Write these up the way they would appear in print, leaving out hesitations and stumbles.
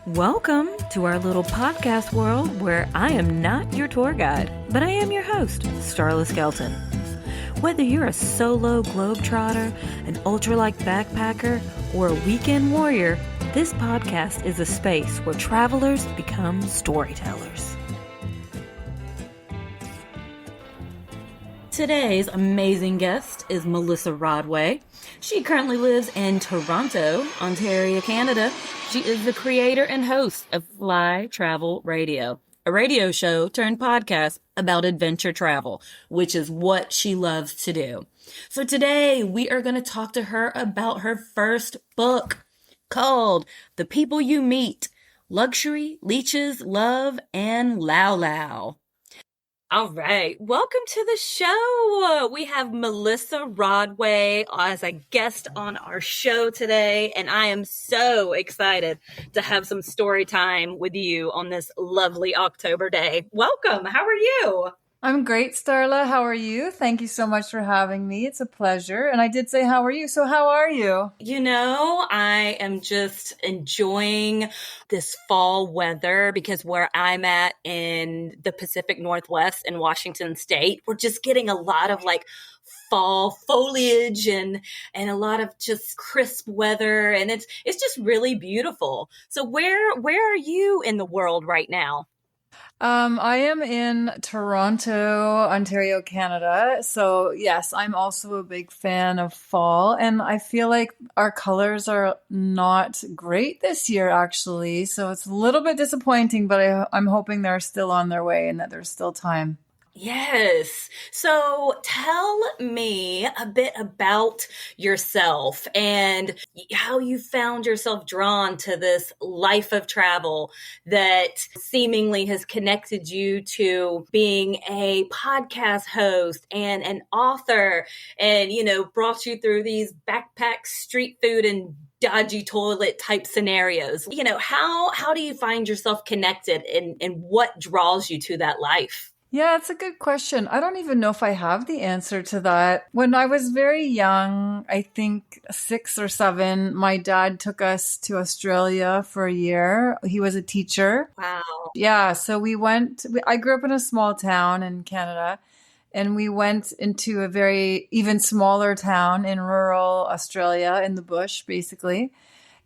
Welcome to our little podcast world where I am not your tour guide, but I am your host, Starla Skelton. Whether you're a solo globetrotter, an ultralight backpacker, or a weekend warrior, this podcast is a space where travelers become storytellers. Today's amazing guest is Melissa Rodway. She currently lives in Toronto, Ontario, Canada. She is the creator and host of Fly Travel Radio, a radio show turned podcast about adventure travel, which is what she loves to do. So today we are going to talk to her about her first book called The People You Meet, Luxury, Leeches, Love, and Lao-Lao. All right. Welcome to the show. We have Melissa Rodway as a guest on our show today, and I am so excited to have some story time with you on this lovely October day. Welcome. How are you? I'm great, Starla. How are you? Thank you so much for having me. It's a pleasure. And I did say, how are you? So how are you? You know, I am just enjoying this fall weather because where I'm at in the Pacific Northwest in Washington State, we're just getting a lot of like fall foliage and a lot of just crisp weather. And it's just really beautiful. So where are you in the world right now? I am in Toronto, Ontario, Canada. So yes, I'm also a big fan of fall, and I feel like our colors are not great this year, actually. So it's a little bit disappointing, but I'm hoping they're still on their way and that there's still time. Yes. So tell me a bit about yourself and how you found yourself drawn to this life of travel that seemingly has connected you to being a podcast host and an author and, brought you through these backpack, street food, and dodgy toilet type scenarios. How do you find yourself connected and what draws you to that life? Yeah, it's a good question. I don't even know if I have the answer to that. When I was very young, I think 6 or 7, my dad took us to Australia for a year. He was a teacher. Wow. Yeah, so I grew up in a small town in Canada, and we went into a very even smaller town in rural Australia in the bush, basically.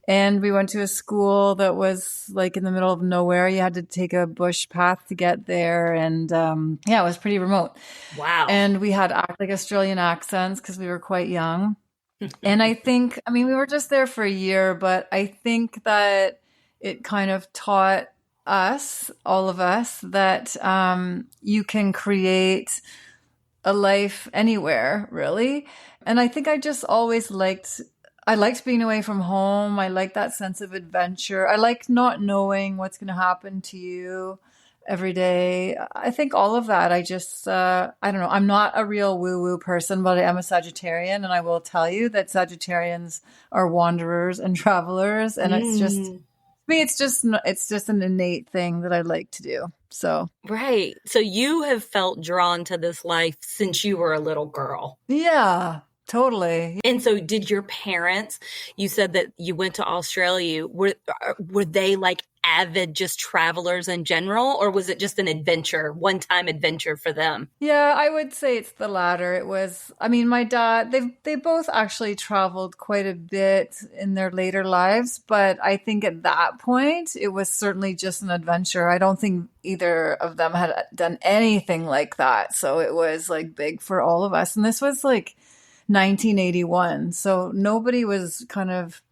And we went to a school that was like in the middle of nowhere. You had to take a bush path to get there. And it was pretty remote. Wow. And we had like Australian accents because we were quite young. And we were just there for a year, but I think that it kind of taught us, all of us, that you can create a life anywhere, really. And I think I just always liked being away from home. I like that sense of adventure. I like not knowing what's going to happen to you every day. I think all of that. I just, I don't know. I'm not a real woo-woo person, but I am a Sagittarian. And I will tell you that Sagittarians are wanderers and travelers. And it's just, to me, it's just an innate thing that I like to do. So. Right. So you have felt drawn to this life since you were a little girl. Yeah. Totally. And so did your parents, you said that you went to Australia, were they like avid just travelers in general, or was it just an adventure, one-time adventure for them? Yeah, I would say it's the latter. It was, my dad, they both actually traveled quite a bit in their later lives, but I think at that point, it was certainly just an adventure. I don't think either of them had done anything like that. So it was like big for all of us. And this was like 1981. So nobody was kind of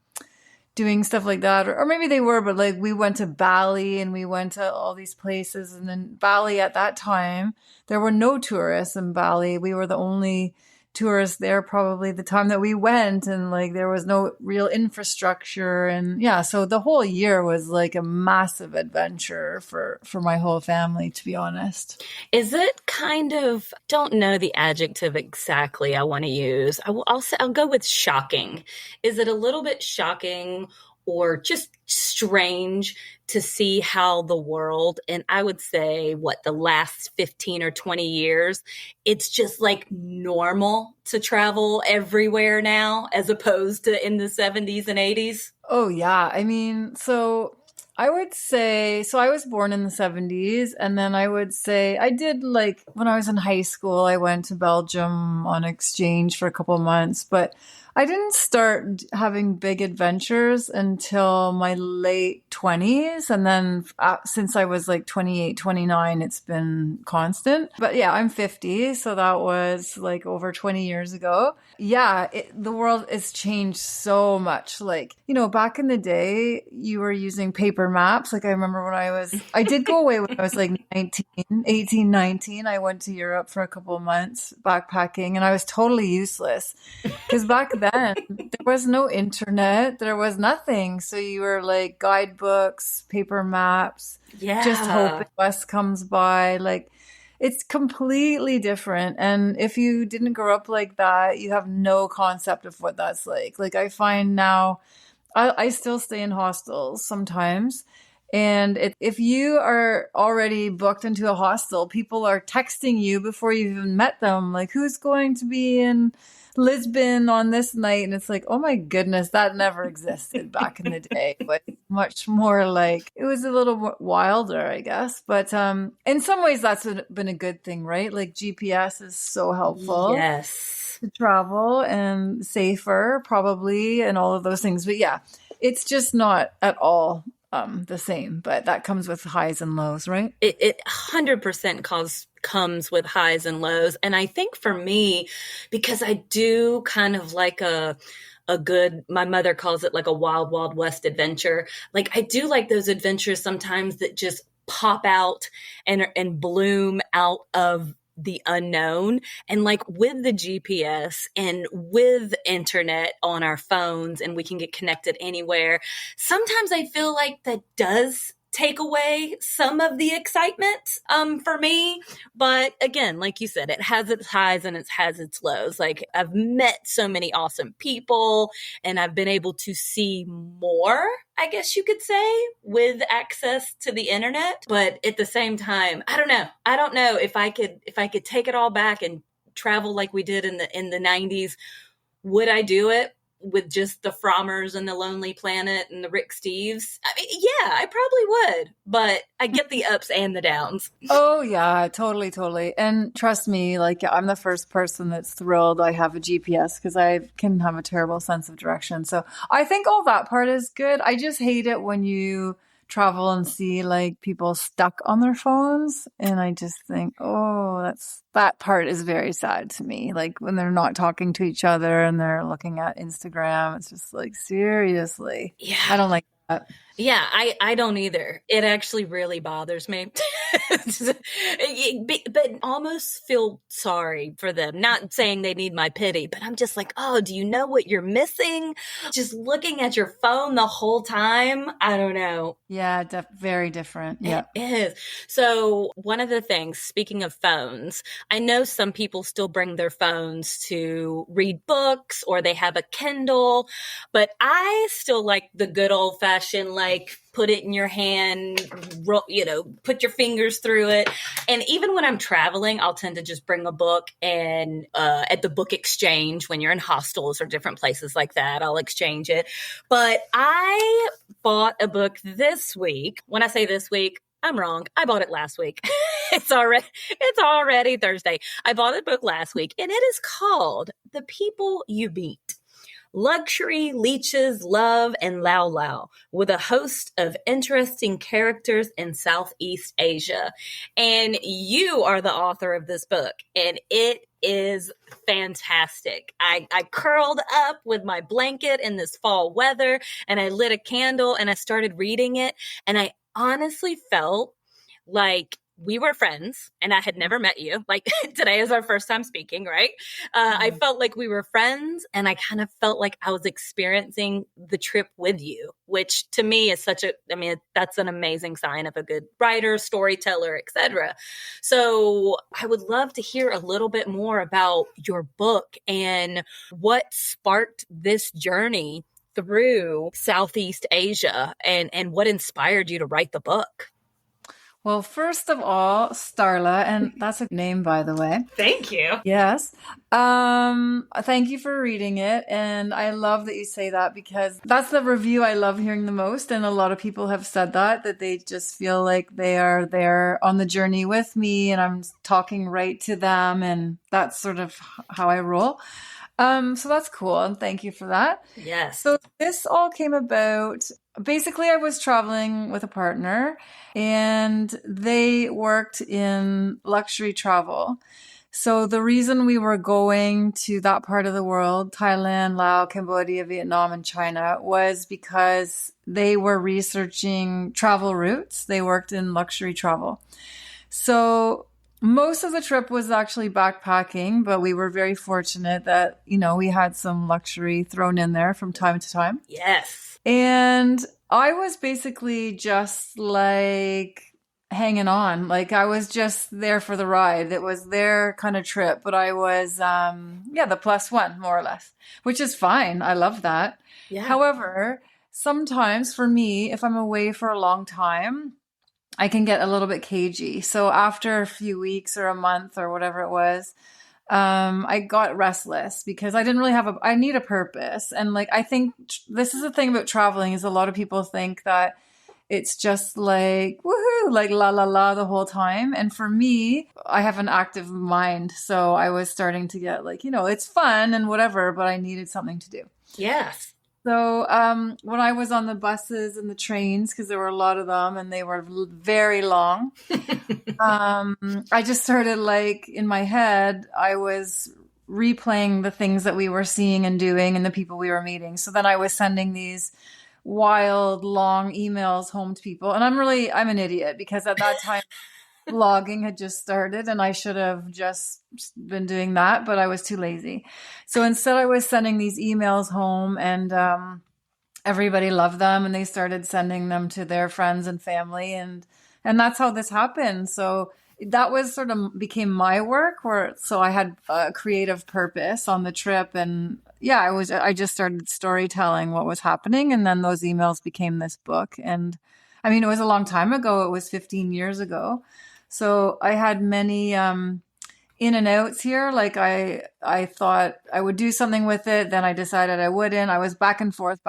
doing stuff like that, or maybe they were, but like we went to Bali and we went to all these places. And then Bali at that time, there were no tourists in Bali. We were the only tourists there probably the time that we went, and like there was no real infrastructure. And yeah, so the whole year was like a massive adventure for my whole family, to be honest. Is it kind of, don't know the adjective exactly I want to use. I'll go with shocking. Is it a little bit shocking or just strange to see how the world, and I would say the last 15 or 20 years, it's just like normal to travel everywhere now as opposed to in the 70s and 80s? Oh yeah. So I would say, so I was born in the 70s, and then I would say I did like when I was in high school, I went to Belgium on exchange for a couple months, but I didn't start having big adventures until my late 20s. And then since I was like 28, 29, it's been constant. But yeah, I'm 50, so that was like over 20 years ago. Yeah, the world has changed so much. Like, back in the day, you were using paper maps. Like, I remember I did go away when I was like 19, 18, 19. I went to Europe for a couple of months backpacking, and I was totally useless because back then there was no internet, there was nothing. So you were like guidebooks, paper maps, just hope Yeah. the bus comes by. Like, it's completely different. And if you didn't grow up like that, you have no concept of what that's like. Like, I find now, I still stay in hostels sometimes. And if you are already booked into a hostel, people are texting you before you've even met them, like, who's going to be in Lisbon on this night? And it's like, oh my goodness, that never existed back in the day. But much more like it was a little wilder, I guess. But in some ways, that's been a good thing, right? Like GPS is so helpful Yes. to travel and safer, probably, and all of those things. But yeah, it's just not at all the same. But that comes with highs and lows, right? It 100% comes with highs and lows. And I think for me, because I do kind of like a good, my mother calls it like a wild, wild west adventure. Like, I do like those adventures sometimes that just pop out and bloom out of the unknown. And like with the GPS and with internet on our phones, and we can get connected anywhere, sometimes I feel like that does take away some of the excitement for me. But again, like you said, it has its highs and it has its lows. Like, I've met so many awesome people, and I've been able to see more, I guess you could say, with access to the internet. But at the same time, I don't know. I don't know if I could take it all back and travel like we did in the 90s. Would I do it with just the Frommers and the Lonely Planet and the Rick Steves? I mean, yeah, I probably would, but I get the ups and the downs. Oh yeah, totally, totally. And trust me, like, I'm the first person that's thrilled I have a GPS because I can have a terrible sense of direction. So I think all that part is good. I just hate it when you travel and see like people stuck on their phones, and I just think, oh, that part is very sad to me. Like when they're not talking to each other and they're looking at Instagram, it's just like, seriously, I Yeah. don't like that. Yeah, I don't either. It actually really bothers me. But almost feel sorry for them. Not saying they need my pity, but I'm just like, oh, do you know what you're missing? Just looking at your phone the whole time? I don't know. Yeah, very different. Yeah. It is. So, one of the things, speaking of phones, I know some people still bring their phones to read books, or they have a Kindle, but I still like the good old fashioned, like, put it in your hand, put your fingers through it. And even when I'm traveling, I'll tend to just bring a book, and at the book exchange, when you're in hostels or different places like that, I'll exchange it. But I bought a book this week. When I say this week, I'm wrong. I bought it last week. It's already Thursday. I bought a book last week, and it is called The People You Meet: Luxury, Leeches, Love, and Lao-Lao, with a host of interesting characters in Southeast Asia. And you are the author of this book, and it is fantastic. I curled up with my blanket in this fall weather, and I lit a candle, and I started reading it, and I honestly felt like we were friends, and I had never met you. Like, today is our first time speaking, right? I felt like we were friends, and I kind of felt like I was experiencing the trip with you, which to me is that's an amazing sign of a good writer, storyteller, etc. So I would love to hear a little bit more about your book and what sparked this journey through Southeast Asia, and what inspired you to write the book. Well, first of all, Starla, and that's a name, by the way. Thank you. Yes. Thank you for reading it. And I love that you say that because that's the review I love hearing the most. And a lot of people have said that they just feel like they are there on the journey with me and I'm talking right to them. And that's sort of how I roll. So that's cool. And thank you for that. Yes. So this all came about. Basically, I was traveling with a partner and they worked in luxury travel. So the reason we were going to that part of the world, Thailand, Laos, Cambodia, Vietnam, and China, was because they were researching travel routes. They worked in luxury travel. So most of the trip was actually backpacking, but we were very fortunate that, we had some luxury thrown in there from time to time. Yes. And I was basically just like hanging on. Like I was just there for the ride. It was their kind of trip, but I was, the plus one, more or less, which is fine. I love that. Yeah. However, sometimes for me, if I'm away for a long time, I can get a little bit cagey. So after a few weeks or a month or whatever it was, I got restless because I didn't really I need a purpose. And like, I think this is the thing about traveling is a lot of people think that it's just like, woohoo, like la la la the whole time. And for me, I have an active mind. So I was starting to get like, it's fun and whatever, but I needed something to do. Yes. So when I was on the buses and the trains, because there were a lot of them and they were very long, I just started like in my head, I was replaying the things that we were seeing and doing and the people we were meeting. So then I was sending these wild, long emails home to people. And I'm an idiot because at that time, blogging had just started and I should have just been doing that, but I was too lazy. So instead I was sending these emails home and everybody loved them and they started sending them to their friends and family and that's how this happened. So that was sort of became my work so I had a creative purpose on the trip and I just started storytelling what was happening and then those emails became this book. And I mean, it was a long time ago. It was 15 years ago. So I had many in and outs here. Like I thought I would do something with it. Then I decided I wouldn't. I was back and forth.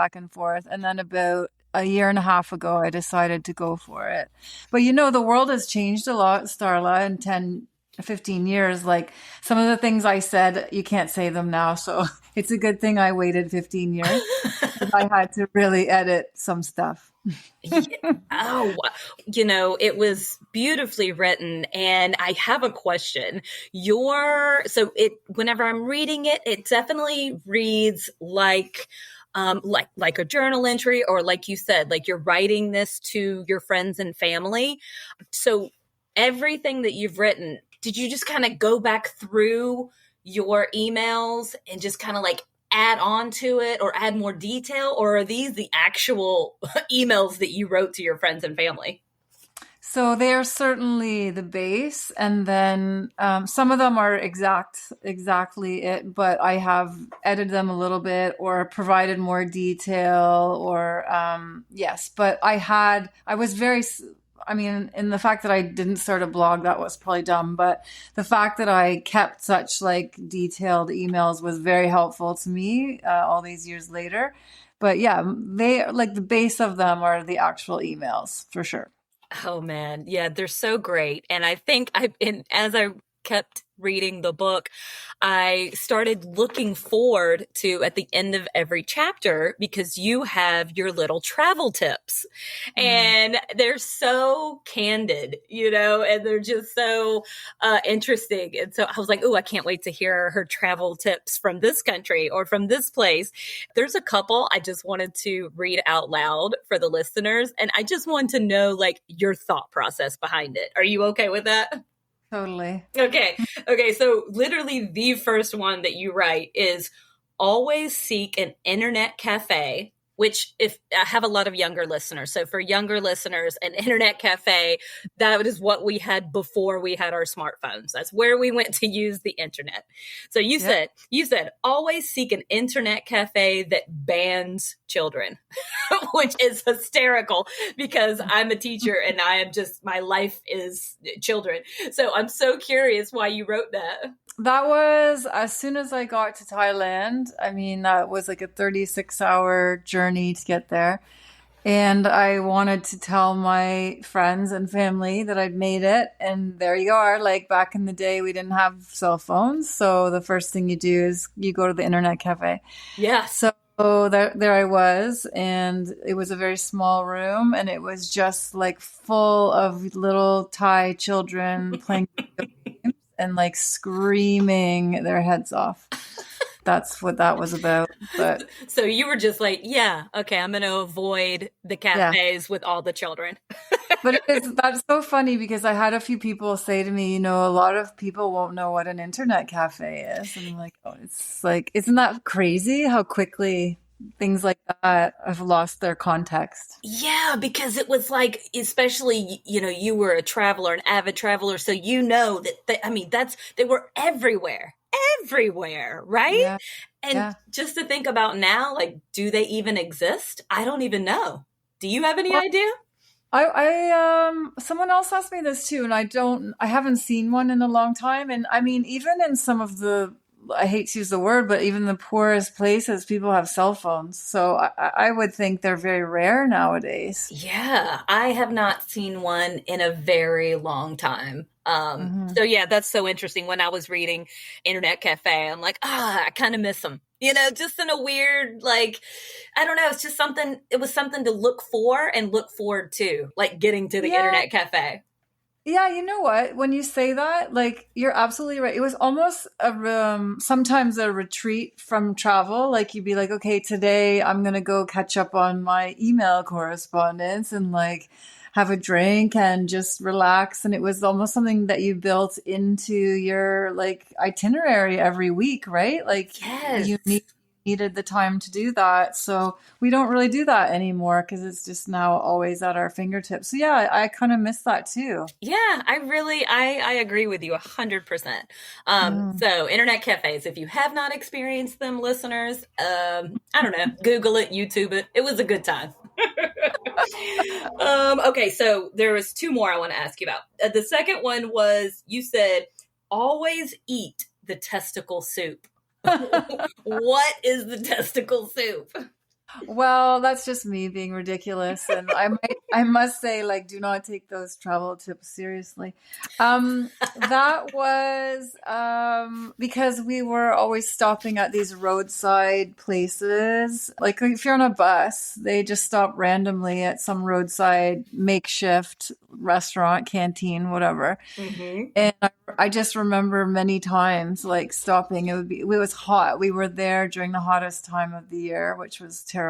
And then about a year and a half ago, I decided to go for it. But the world has changed a lot, Starla, in 10, 15 years. Like some of the things I said, you can't say them now. So it's a good thing I waited 15 years. I had to really edit some stuff. Oh, it was beautifully written. And I have a question. Whenever I'm reading it, it definitely reads like a journal entry, or like you said, like you're writing this to your friends and family. So everything that you've written, did you just kind of go back through your emails and just kind of like add on to it or add more detail, or are these the actual emails that you wrote to your friends and family? So they are certainly the base, and then some of them are exactly it, but I have edited them a little bit or provided more detail or yes, but in the fact that I didn't start a blog, that was probably dumb, but the fact that I kept such like detailed emails was very helpful to me all these years later. But yeah, they like the base of them are the actual emails for sure. Oh man. Yeah, they're so great. And I think as I kept reading the book, I started looking forward to at the end of every chapter because you have your little travel tips and they're so candid, and they're just so interesting. And so I was like, oh, I can't wait to hear her travel tips from this country or from this place. There's a couple I just wanted to read out loud for the listeners. And I just want to know like your thought process behind it. Are you okay with that? Totally. Okay. So literally the first one that you write is always seek an internet cafe which if I have a lot of younger listeners. So for younger listeners, an internet cafe, that is what we had before we had our smartphones. That's where we went to use the internet. So Yep. you said always seek an internet cafe that bans children, which is hysterical because I'm a teacher and I am just, my life is children. So I'm so curious why you wrote that. That was as soon as I got to Thailand. I mean, that was like a 36-hour journey to get there. And I wanted to tell my friends and family that I'd made it. And there you are. Like back in the day, we didn't have cell phones. So the first thing you do is you go to the internet cafe. Yeah. So there I was, and it was a very small room, and it was just like full of little Thai children playing video games and like screaming their heads off. That's what that was about. But So you were just like, yeah, okay, I'm going to avoid the yeah, cafes with all the children. but that's so funny because I had a few people say to me, a lot of people won't know what an internet cafe is. And I'm like, oh, it's like, isn't that crazy how quickly things like that have lost their context? Yeah, because it was like, especially, you were a traveler, an avid traveler. So you know they were everywhere, right? Yeah, And yeah. just to think about now, like, do they even exist? I don't even know. Do you have any Well, idea? someone else asked me this too, and I haven't seen one in a long time. And I mean, even in some of I hate to use the word, but even the poorest places, people have cell phones. So I would think they're very rare nowadays. Yeah, I have not seen one in a very long time. Hmm. So yeah, that's so interesting. When I was reading Internet Cafe, I'm like, I kind of miss them. Just in a weird, like, I don't know. It's just something. It was something to look for and look forward to, like getting to the Yeah, Internet Cafe. yeah. You know what? When you say that, like, you're absolutely right. It was almost sometimes a retreat from travel. Like you'd be like, okay, today I'm gonna go catch up on my email correspondence and like have a drink and just relax. And it was almost something that you built into your like itinerary every week, right? Like Yes. needed the time to do that. So we don't really do that anymore because it's just now always at our fingertips. So yeah, I kind of miss that too. Yeah, I agree with you 100%. Mm. So internet cafes, if you have not experienced them, listeners, I don't know, Google it, YouTube it. It was a good time. Okay, so there was two more I want to ask you about. The second one was you said always eat the testicle soup. What is the testicle soup? Well, that's just me being ridiculous, and I must say, like, do not take those travel tips seriously. That was because we were always stopping at these roadside places. Like, if you're on a bus, they just stop randomly at some roadside makeshift restaurant, canteen, whatever. Mm-hmm. And I just remember many times like stopping. It was hot. We were there during the hottest time of the year, which was terrible.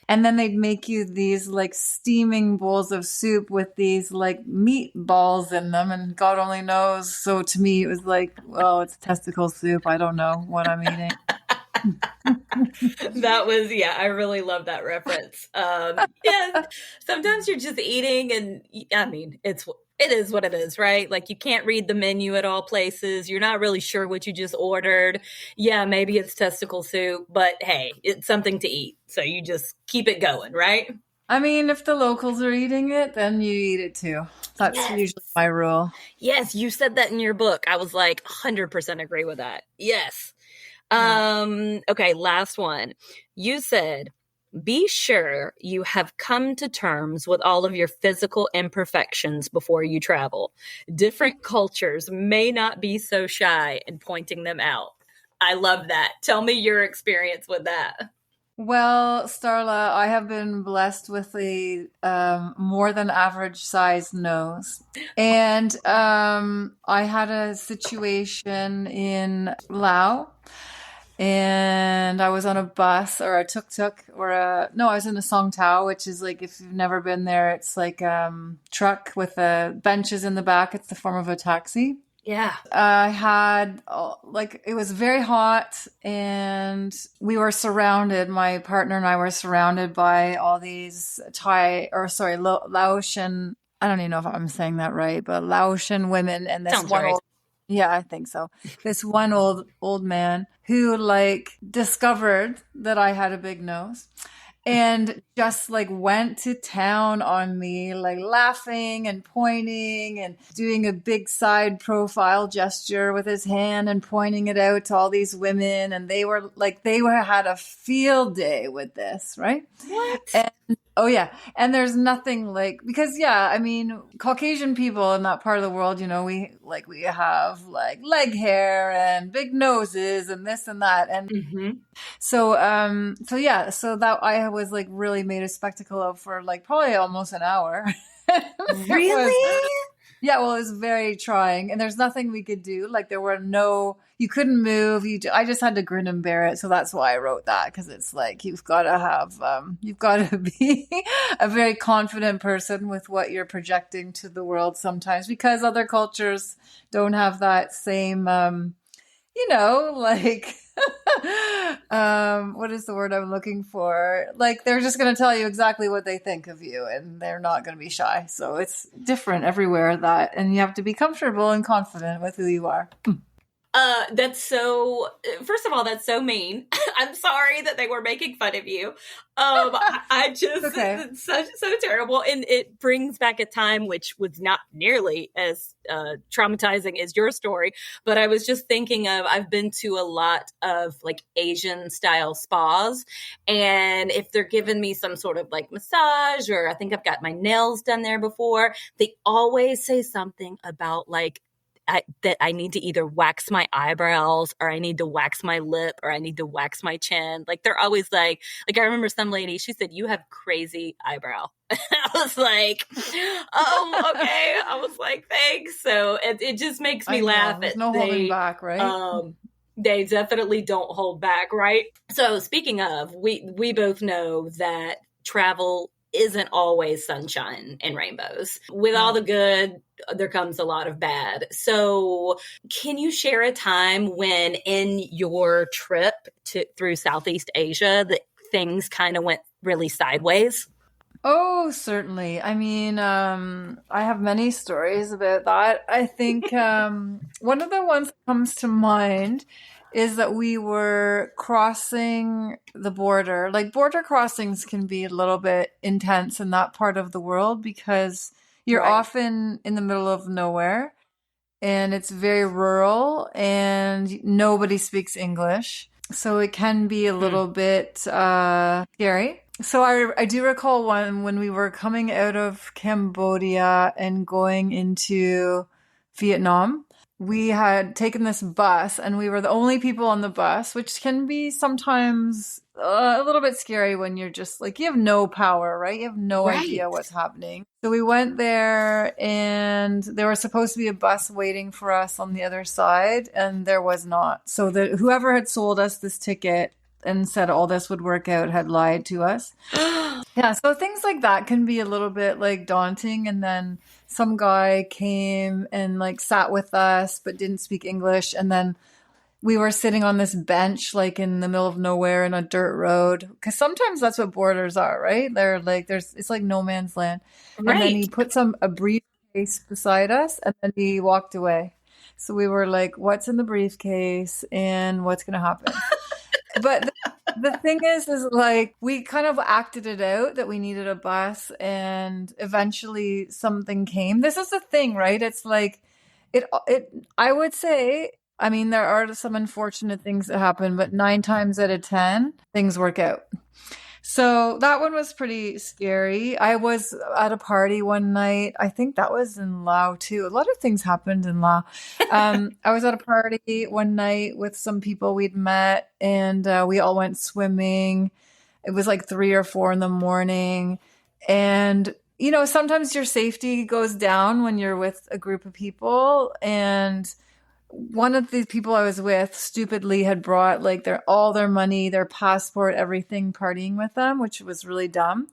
And then they'd make you these like steaming bowls of soup with these like meatballs in them, and God only knows. So to me, it was like, well, it's testicle soup. I don't know what I'm eating. That was, yeah, I really love that reference. Yeah, sometimes you're just eating and I mean, it is what it is, right? Like you can't read the menu at all places. You're not really sure what you just ordered. Yeah, maybe it's testicle soup, but hey, it's something to eat. So you just keep it going, right? I mean, if the locals are eating it, then you eat it too. That's Yes. usually my rule. Yes, you said that in your book. I was like 100% agree with that. Yes. Yeah. Okay, last one. You said, be sure you have come to terms with all of your physical imperfections before you travel. Different cultures may not be so shy in pointing them out. I love that. Tell me your experience with that. Well, Starla, I have been blessed with a more than average sized nose. And I had a situation in Lao, and I was on a bus or a tuk-tuk no, I was in a song tao, which is like, if you've never been there, it's like truck with benches in the back. It's the form of a taxi. Yeah. I had like it was very hot, and we were surrounded. My partner and I were surrounded by all these Laotian. I don't even know if I'm saying that right, but Laotian women, and this Sounds one right. old. Yeah, I think so. This one old man who like discovered that I had a big nose and just like went to town on me, like laughing and pointing and doing a big side profile gesture with his hand and pointing it out to all these women. And they had a field day with this, right? What? And oh yeah, and there's nothing like, because yeah, I mean, Caucasian people in that part of the world, we have like leg hair and big noses and this and that, and Mm-hmm. so that I was like really made a spectacle of for like probably almost an hour. It was, Really? yeah, well, it was very trying, and there's nothing we could do. Like you couldn't move. I just had to grin and bear it. So that's why I wrote that, because it's like you've got to be a very confident person with what you're projecting to the world sometimes, because other cultures don't have that same, like what is the word I'm looking for? Like they're just going to tell you exactly what they think of you, and they're not going to be shy. So it's different everywhere, and you have to be comfortable and confident with who you are. That's so, first of all, that's so mean. I'm sorry that they were making fun of you. I just, Okay. it's so terrible. And it brings back a time which was not nearly as traumatizing as your story. But I was just thinking I've been to a lot of like Asian style spas. And if they're giving me some sort of like massage, or I think I've got my nails done there before, they always say something about like, that I need to either wax my eyebrows, or I need to wax my lip, or I need to wax my chin. Like they're always like I remember some lady, she said, "You have crazy eyebrow." I was like, "Oh, okay." I was like, "Thanks." So it just makes me laugh. There's no holding back, right? They definitely don't hold back, right? So speaking of, we both know that travel isn't always sunshine and rainbows. With all the good, there comes a lot of bad. So can you share a time when in your trip through Southeast Asia that things kind of went really sideways? Oh, certainly. I mean, I have many stories about that. I think one of the ones that comes to mind is that we were crossing the border. Like border crossings can be a little bit intense in that part of the world, because you're Right. often in the middle of nowhere, and it's very rural, and nobody speaks English. So it can be a little bit scary. So I do recall one when we were coming out of Cambodia and going into Vietnam. We had taken this bus, and we were the only people on the bus, which can be sometimes a little bit scary when you're just like, you have no power, right? You have no Right. idea what's happening. So we went there, and there was supposed to be a bus waiting for us on the other side, and there was not. So whoever had sold us this ticket and said all this would work out had lied to us. Yeah, so things like that can be a little bit like daunting. And then some guy came and like sat with us but didn't speak English, and then we were sitting on this bench like in the middle of nowhere in a dirt road, because sometimes that's what borders are, right? They're like it's like no man's land. And then Right. he put a briefcase beside us, and then he walked away. So we were like, what's in the briefcase and what's going to happen? But the thing is like we kind of acted it out that we needed a bus, and eventually something came. This is the thing, right? It's like I would say, I mean, there are some unfortunate things that happen, but 9 times out of 10, things work out. So that one was pretty scary. I was at a party one night. I think that was in Lao too. A lot of things happened in Lao. I was at a party one night with some people we'd met, and we all went swimming. It was like 3 or 4 in the morning. And, sometimes your safety goes down when you're with a group of people. And one of the people I was with stupidly had brought like all their money, their passport, everything, partying with them, which was really dumb.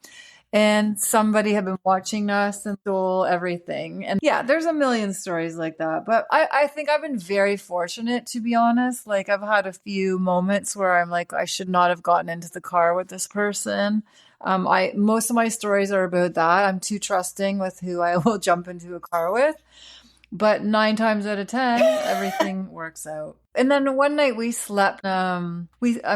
and somebody had been watching us and stole everything. And yeah, there's a million stories like that. But I think I've been very fortunate, to be honest. Like, I've had a few moments where I'm like, I should not have gotten into the car with this person. Most of my stories are about that. I'm too trusting with who I will jump into a car with. But 9 times out of 10, everything works out. And then one night we slept, I'm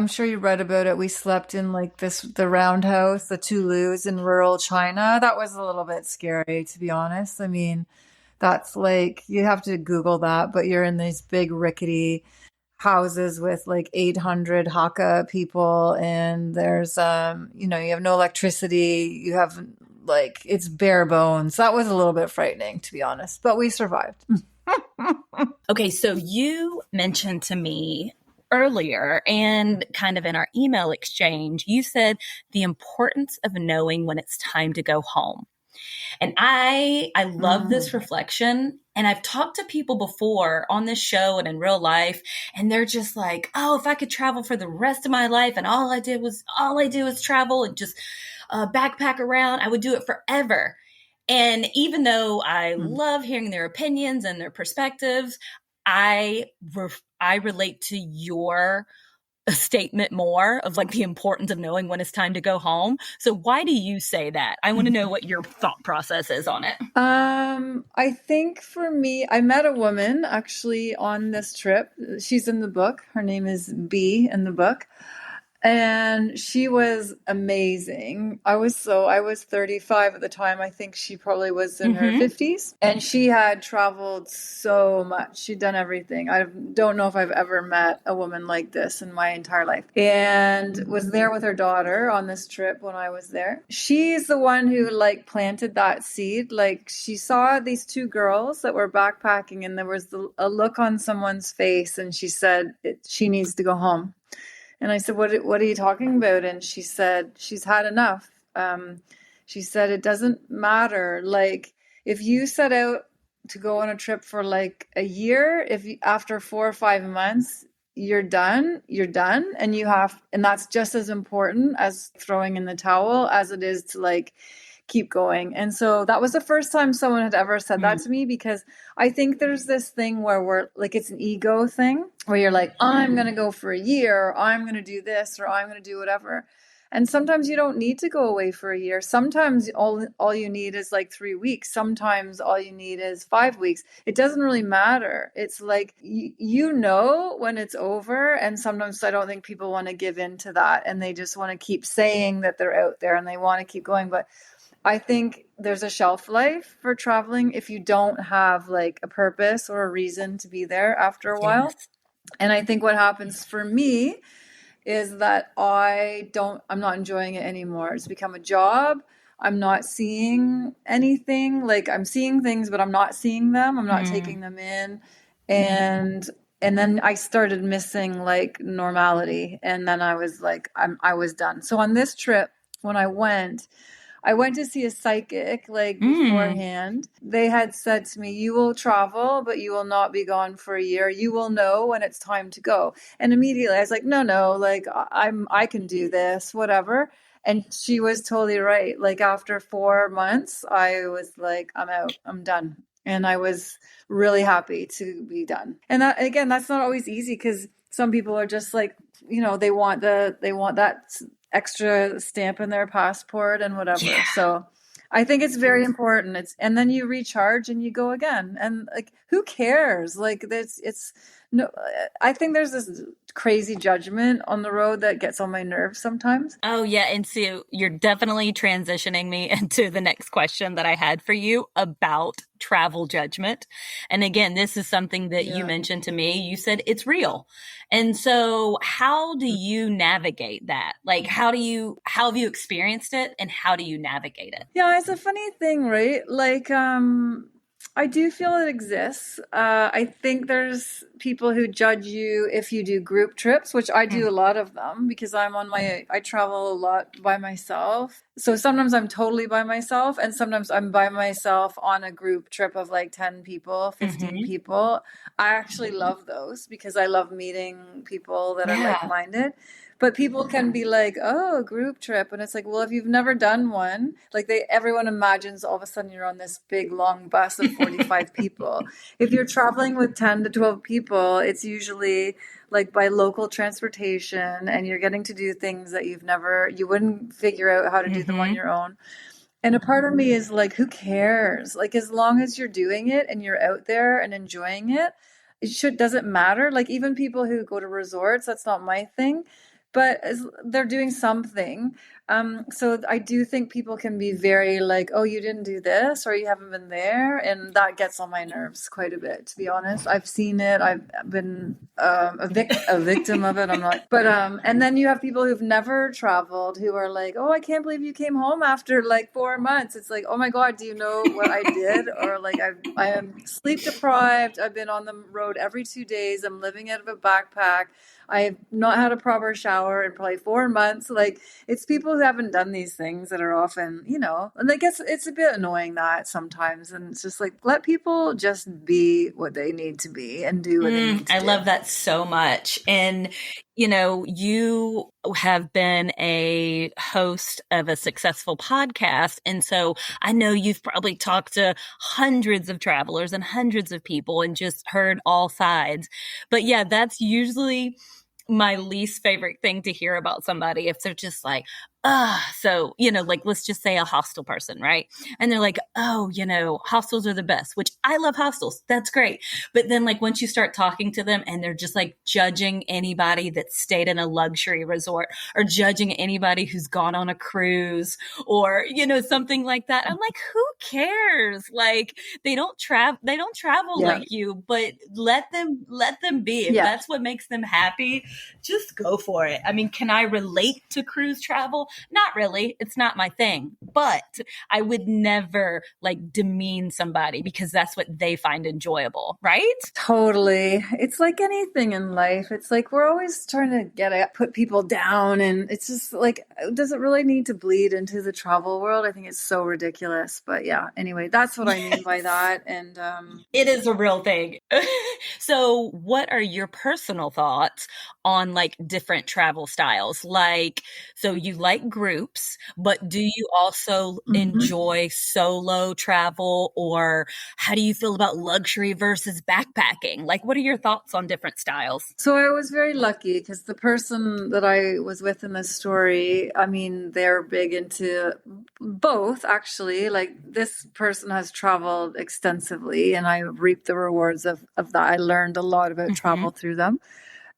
sure you read about it. We slept in like the roundhouse, the Toulouse in rural China. That was a little bit scary, to be honest. I mean, that's like, you have to Google that, but you're in these big rickety houses with like 800 Hakka people, and there's you have no electricity, you have like, it's bare bones. That was a little bit frightening, to be honest, but we survived. Okay, so you mentioned to me earlier and kind of in our email exchange, you said the importance of knowing when it's time to go home. And I love this reflection. And I've talked to people before on this show and in real life, and they're just like, oh, if I could travel for the rest of my life and all I do is travel and just backpack around, I would do it forever. And even though I love hearing their opinions and their perspectives, I relate to your statement more of like the importance of knowing when it's time to go home. So why do you say that? I want to know what your thought process is on it. I think for me, I met a woman actually on this trip. She's in the book. Her name is B in the book. And she was amazing. I was 35 at the time. I think she probably was in her 50s. And she had traveled so much. She'd done everything. I don't know if I've ever met a woman like this in my entire life. And was there with her daughter on this trip when I was there. She's the one who like planted that seed. Like, she saw these two girls that were backpacking, and there was a look on someone's face, and she said she needs to go home. And I said, what are you talking about? And she said, she's had enough. She said, it doesn't matter. Like, if you set out to go on a trip for like a year, after 4 or 5 months, you're done. And and that's just as important as throwing in the towel as it is to like keep going. And so that was the first time someone had ever said that to me, because I think there's this thing where we're like, it's an ego thing where you're like, I'm going to go for a year, or I'm going to do this, or I'm going to do whatever. And sometimes you don't need to go away for a year. Sometimes all you need is like 3 weeks. Sometimes all you need is 5 weeks. It doesn't really matter. It's like, you know when it's over. And sometimes I don't think people want to give in to that. And they just want to keep saying that they're out there and they want to keep going. But I think there's a shelf life for traveling if you don't have like a purpose or a reason to be there after a while. Yes. And I think what happens for me is that I'm not enjoying it anymore. It's become a job. I'm not seeing anything. Like, I'm seeing things, but I'm not seeing them. I'm not taking them in. And then I started missing like normality. And then I was like, I was done. So on this trip, when I went to see a psychic like beforehand. They had said to me, you will travel, but you will not be gone for a year. You will know when it's time to go. And immediately I was like, no, like I can do this, whatever. And she was totally right. Like, after 4 months, I was like, I'm out, I'm done. And I was really happy to be done. And that, again, that's not always easy, because some people are just like, they want that extra stamp in their passport and whatever. Yeah. So I think it's very important. And then you recharge and you go again. And like, who cares? Like, it's no, I think there's this crazy judgment on the road that gets on my nerves sometimes. Oh, yeah. And so you're definitely transitioning me into the next question that I had for you about travel judgment. And again, this is something that you mentioned to me. You said it's real. And so how do you navigate that? Like, how have you experienced it, and how do you navigate it? Yeah, it's a funny thing, right? Like, I do feel it exists. I think there's people who judge you if you do group trips, which I do a lot of them, because I travel a lot by myself. So sometimes I'm totally by myself, and sometimes I'm by myself on a group trip of like 10 people, 15 people. I actually love those because I love meeting people that are like-minded. But people can be like, oh, group trip. And it's like, well, if you've never done one, like everyone imagines all of a sudden you're on this big long bus of 45 people. If you're traveling with 10 to 12 people, it's usually like by local transportation, and you're getting to do things that you wouldn't figure out how to do them on Mm-hmm. your own. And a part of me is like, who cares? Like, as long as you're doing it and you're out there and enjoying it, doesn't matter. Like, even people who go to resorts, that's not my thing, but they're doing something. So I do think people can be very like, oh, you didn't do this, or you haven't been there. And that gets on my nerves quite a bit, to be honest. I've seen it. I've been a victim of it. I'm not, but, and then you have people who've never traveled who are like, oh, I can't believe you came home after like 4 months. It's like, oh my God, do you know what I did? Or like, I am sleep deprived. I've been on the road every 2 days. I'm living out of a backpack. I've not had a proper shower in probably 4 months. Like, it's people who haven't done these things that are often, and I guess it's a bit annoying that sometimes. And it's just like, let people just be what they need to be and do what they need to I do. love that so much. And, you have been a host of a successful podcast. And so I know you've probably talked to hundreds of travelers and hundreds of people and just heard all sides. But yeah, that's usually my least favorite thing to hear about somebody if they're just like, so, like let's just say a hostel person, right? And they're like, oh, hostels are the best, which I love hostels. That's great. But then like once you start talking to them and they're just like judging anybody that stayed in a luxury resort or judging anybody who's gone on a cruise or, something like that. I'm like, who cares? Like they don't travel Yeah. like you, but let them be. If Yeah. that's what makes them happy, just go for it. I mean, can I relate to cruise travel? Not really. It's not my thing, but I would never like demean somebody because that's what they find enjoyable, right? Totally. It's like anything in life. It's like we're always trying to put people down, and it's just like, does it really need to bleed into the travel world? I think it's so ridiculous. But yeah, anyway, that's what I mean by that. And It is a real thing. So, what are your personal thoughts on like different travel styles? Like, so you like groups, but do you also mhm. enjoy solo travel, or how do you feel about luxury versus backpacking? Like, what are your thoughts on different styles? So I was very lucky because the person that I was with in this story, I mean, they're big into both, actually. Like, this person has traveled extensively, and I reaped the rewards of that. I learned a lot about Mm-hmm. travel through them.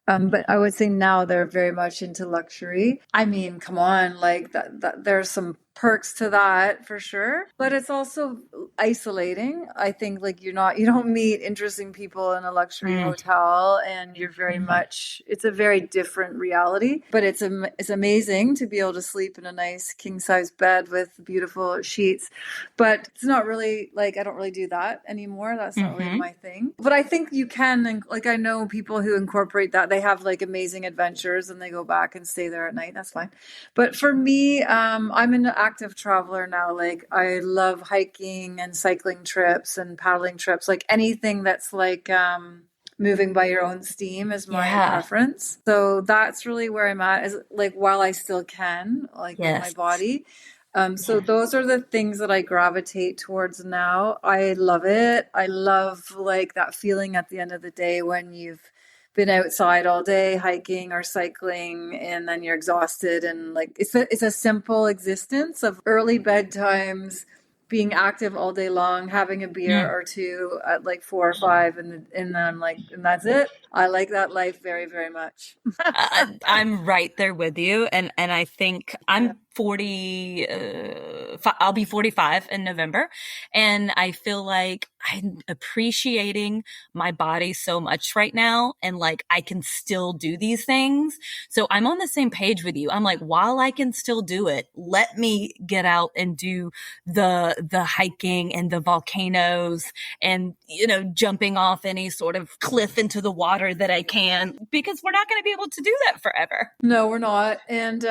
But I would say now they're very much into luxury. I mean, come on, like that there's some perks to that for sure, but it's also isolating. I think like you don't meet interesting people in a luxury Mm. hotel, and you're very much, it's a very different reality, but it's amazing to be able to sleep in a nice king size bed with beautiful sheets. But it's not really like, I don't really do that anymore. That's not really Mm-hmm. my thing. But I think you can, and like I know people who incorporate that. They have like amazing adventures and they go back and stay there at night. That's fine. But for me, I'm an active traveler now. Like, I love hiking and cycling trips and paddling trips. Like, anything that's like moving by your own steam is my Yeah. preference. So that's really where I'm at, is like, while I still can, like with my Yes. body. So those are the things that I gravitate towards now. I love it. I love like that feeling at the end of the day when you've been outside all day hiking or cycling, and then you're exhausted, and like it's a simple existence of early bedtimes, being active all day long, having a beer Mm. or two at like 4 or 5, and then I'm like, and that's it. I like that life very, very much. I'm right there with you, and I think Yeah. I'm 40. I'll be 45 in November, and I feel like I'm appreciating my body so much right now, and like I can still do these things. So I'm on the same page with you. I'm like, while I can still do it, let me get out and do the hiking and the volcanoes and jumping off any sort of cliff into the water that I can, because we're not going to be able to do that forever. No, we're not. And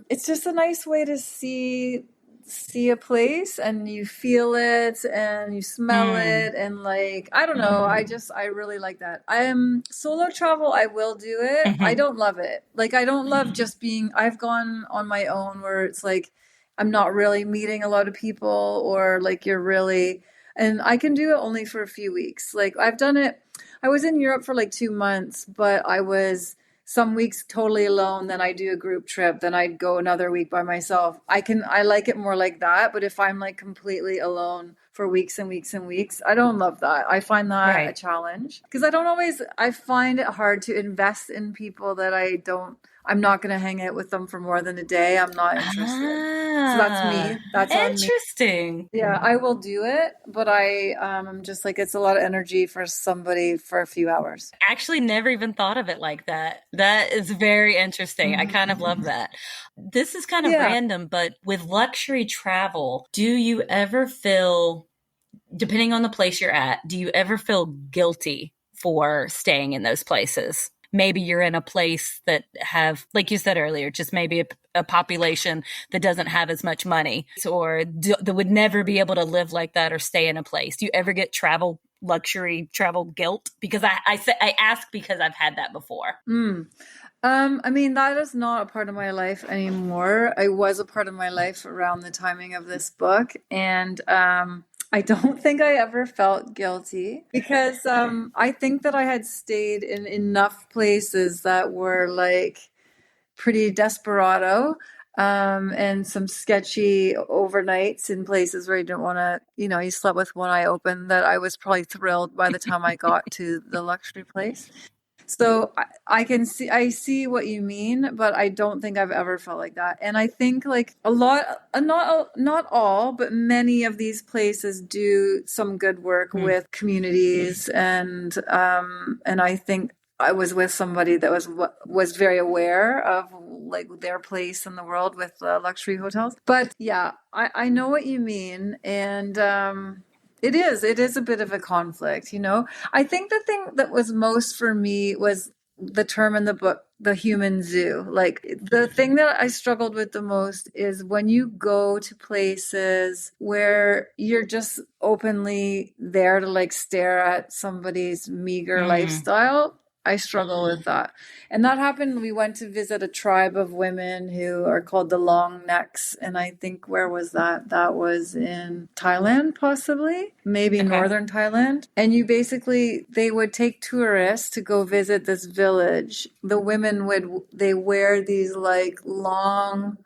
it's just a nice way to see see a place and you feel it and you smell Mm. it, and like, I don't know, I really like that. I am solo travel, I will do it. I Hmm. don't love it. Like, I don't love just being, I've gone on my own where it's like I'm not really meeting a lot of people, or like you're really, and I can do it only for a few weeks. Like, I've done it. I was in Europe for like 2 months, but I was some weeks totally alone, then I do a group trip, then I'd go another week by myself. I like it more like that, but if I'm like completely alone for weeks and weeks and weeks, I don't love that. I find that a Right. challenge because I find it hard to invest in people that I'm not going to hang out with them for more than a day. I'm not interested. So that's Ah, me. That's on me. interesting. Yeah, I will do it, but I'm just like, it's a lot of energy for somebody for a few hours. Actually, never even thought of it like that. That is very interesting. I kind of Mhm. love that. This is kind of Yeah. random, but with luxury travel, do you ever feel, depending on the place you're at, do you ever feel guilty for staying in those places? Maybe you're in a place that have, like you said earlier, just maybe a population that doesn't have as much money, or that would never be able to live like that or stay in a place. Do you ever get luxury travel guilt? Because I ask because I've had that before. Mm. I mean, that is not a part of my life anymore. It was a part of my life around the timing of this book. And I don't think I ever felt guilty because I think that I had stayed in enough places that were like pretty desperado, and some sketchy overnights in places where you don't want to, you slept with one eye open, that I was probably thrilled by the time I got to the luxury place. So I see what you mean, but I don't think I've ever felt like that. And I think like a lot, not all, but many of these places do some good work Hmm. with communities, and I think I was with somebody that was very aware of like their place in the world with luxury hotels. But yeah, I know what you mean, and it is a bit of a conflict. I think the thing that was most for me was the term in the book, the human zoo. Like, the thing that I struggled with the most is when you go to places where you're just openly there to like stare at somebody's meager Mm. lifestyle. I struggle with that. And that happened. We went to visit a tribe of women who are called the Long Necks. And I think, where was that? That was in Thailand, possibly, maybe Okay. northern Thailand. And they would take tourists to go visit this village. The women they wear these like long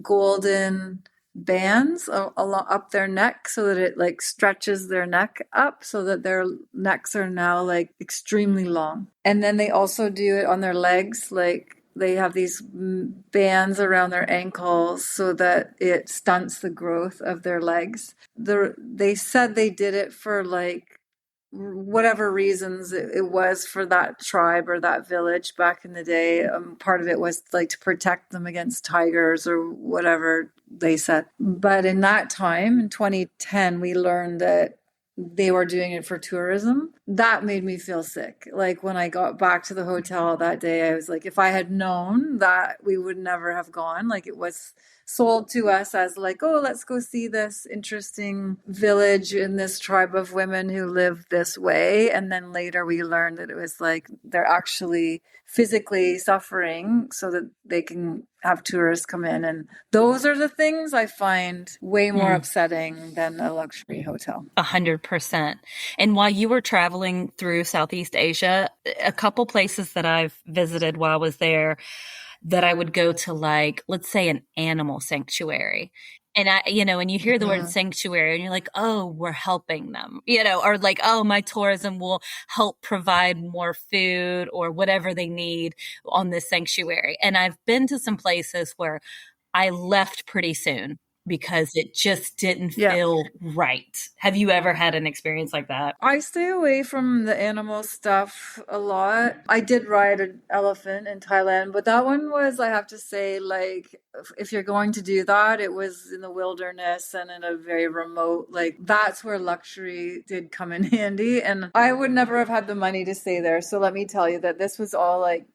golden bands up their neck so that it like stretches their neck up so that their necks are now like extremely long. And then they also do it on their legs, like they have these bands around their ankles so that it stunts the growth of their legs. They said they did it for like whatever reasons it was for that tribe or that village back in the day. Part of it was like to protect them against tigers or whatever they said. But in that time, in 2010, we learned that they were doing it for tourism. That made me feel sick. Like, when I got back to the hotel that day, I was like, if I had known that, we would never have gone. Like, it was sold to us as like, oh, let's go see this interesting village in this tribe of women who live this way. And then later we learned that it was like they're actually physically suffering so that they can have tourists come in. And those are the things I find way more Mm. upsetting than a luxury hotel. 100%. And while you were traveling through Southeast Asia, a couple places that I've visited while I was there, that I would go to, like, let's say an animal sanctuary. And and you hear the word Mhm. sanctuary and you're like, oh, we're helping them, or like, oh, my tourism will help provide more food or whatever they need on this sanctuary. And I've been to some places where I left pretty soon because it just didn't Yeah. feel right. Have you ever had an experience like that? I stay away from the animal stuff a lot. I did ride an elephant in Thailand, but that one was, I have to say, like, if you're going to do that, it was in the wilderness and in a very remote, like, that's where luxury did come in handy. And I would never have had the money to stay there. So let me tell you that this was all like